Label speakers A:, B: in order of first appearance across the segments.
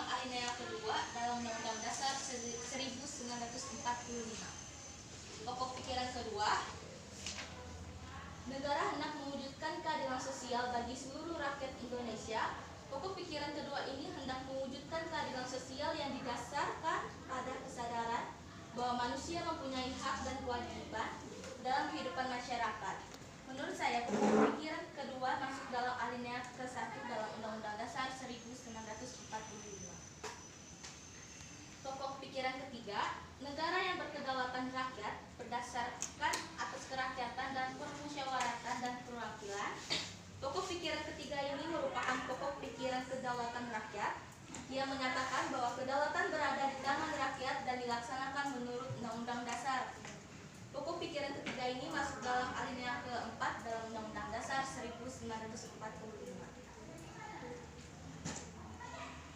A: dalam alinea kedua dalam Undang-Undang Dasar 1945. Pokok pikiran kedua, negara hendak mewujudkan keadilan sosial bagi seluruh rakyat Indonesia. Pokok pikiran kedua ini hendak mewujudkan keadilan sosial yang didasarkan pada kesadaran bahwa manusia mempunyai hak dan kewajiban dalam kehidupan masyarakat. Menurut saya, pokok pikiran kedua masuk dalam alinea ke-1 dalam Undang-Undang Dasar 1945. Pokok pikiran ketiga, negara yang berkedaulatan rakyat berdasarkan atas kerakyatan dan permusyawaratan dan perwakilan. Pokok pikiran ketiga ini merupakan pokok pikiran kedaulatan rakyat. Ia menyatakan bahwa kedaulatan berada di tangan rakyat dan dilaksanakan menurut Undang-Undang Dasar. Pokok pikiran ketiga ini masuk dalam alinea ke-4 dalam Undang-Undang Dasar 1945.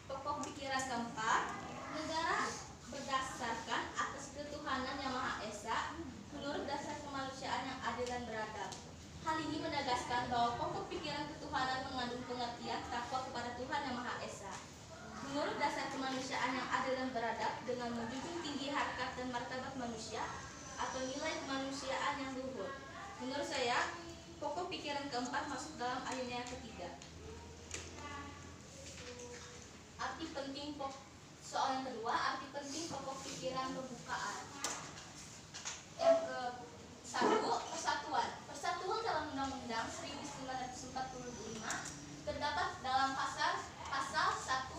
A: Pokok pikiran keempat, negara berdasarkan atas ketuhanan yang Maha Esa menurut dasar kemanusiaan yang adil dan beradab. Hal ini menegaskan bahwa pokok pikiran ketuhanan mengandung pengertian takwa kepada Tuhan yang Maha Esa. Menurut dasar kemanusiaan yang adil dan beradab dengan menjunjung tinggi harkat dan martabat manusia atau nilai kemanusiaan yang luhur. Menurut saya, pokok pikiran keempat masuk dalam alinea ketiga. Arti penting soal yang kedua, arti penting pokok pikiran pembukaan. Yang ke-1, persatuan. Persatuan dalam Undang-Undang 1945 terdapat dalam pasal 1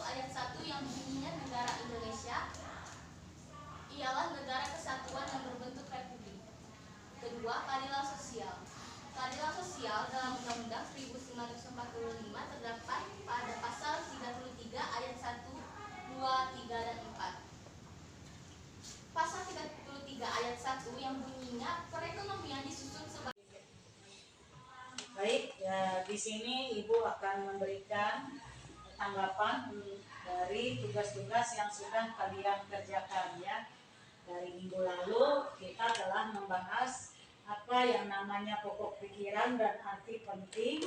A: ayat 1 yang bunyinya negara Indonesia ialah negara kesatuan yang berbentuk republik. Kedua, keadilan sosial. Keadilan sosial dalam Undang-Undang 1945 terdapat pada pasal 33 ayat 1, 2, 3, dan 4. Pasal 33 ayat 1 yang bunyinya perekonomian disusun sebagai.
B: Baik, ya di sini Ibu akan memberikan tanggapan dari tugas-tugas yang sudah kalian kerjakan ya. Dari minggu lalu kita telah membahas apa yang namanya pokok pikiran dan arti penting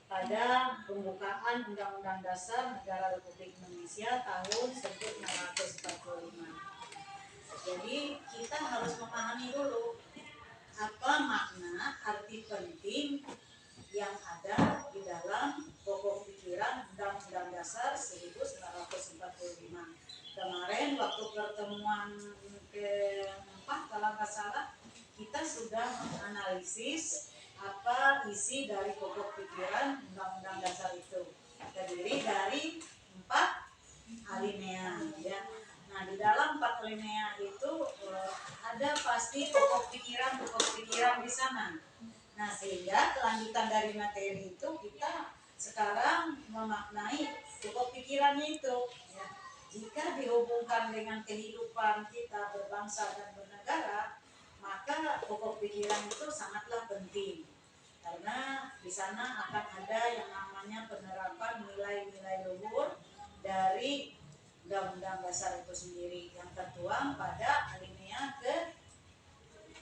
B: pada pembukaan Undang-Undang Dasar Negara Republik Indonesia tahun 1945. Jadi kita harus memahami dulu apa makna arti penting yang ada di dalam pokok pikiran Undang-Undang Dasar 1945. Kemarin waktu pertemuan ke-4 kalau nggak salah kita sudah menganalisis apa isi dari pokok pikiran Undang-Undang Dasar itu. Terdiri dari 4 alinea ya. Nah, di dalam 4 alinea itu ada pasti pokok pikiran di sana. Nah, sehingga kelanjutan dari materi itu kita sekarang memaknai pokok pikirannya itu ya. Jika dihubungkan dengan kehidupan kita berbangsa dan bernegara, maka pokok pikiran itu sangatlah penting. Karena di sana akan ada yang namanya penerapan nilai-nilai luhur dari Undang-Undang Dasar itu sendiri yang tertuang pada alinea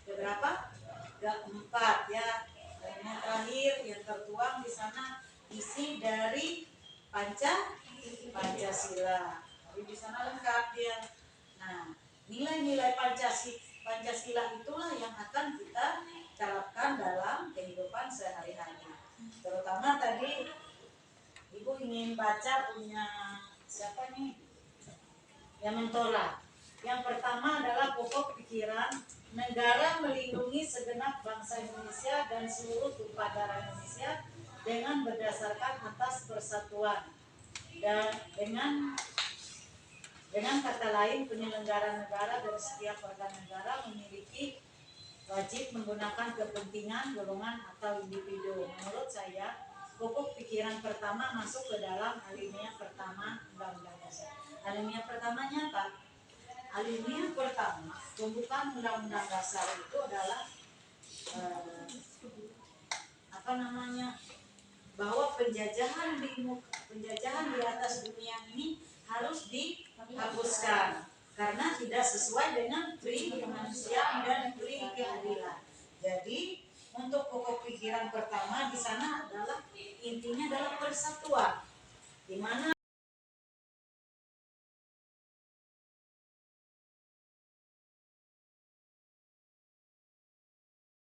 B: keberapa? Ke-4 ya. Alinea terakhir yang tertuang di sana isi dari Pancasila. Jadi di sana lengkap dia. Nah, nilai-nilai Pancasila itulah yang akan kita terapkan dalam kehidupan sehari-hari. Terutama tadi Ibu ingin baca punya siapa nih? Yang Mentora. Yang pertama adalah pokok pikiran negara melindungi segenap bangsa Indonesia dan seluruh tumpah darah Indonesia dengan berdasarkan atas persatuan dan dengan kata lain penyelenggara negara dan setiap warga negara memiliki wajib menggunakan kepentingan golongan atau individu. Menurut saya pokok pikiran pertama masuk ke dalam alinea pertama Undang-Undang Dasar. Alinea pertamanya apa? Alinea pertama pembukaan Undang-Undang Dasar itu adalah bahwa penjajahan di atas dunia ini harus dihapuskan karena tidak sesuai dengan pri kemanusiaan dan pri keadilan. Jadi untuk pokok pikiran pertama di sana adalah intinya adalah persatuan, di mana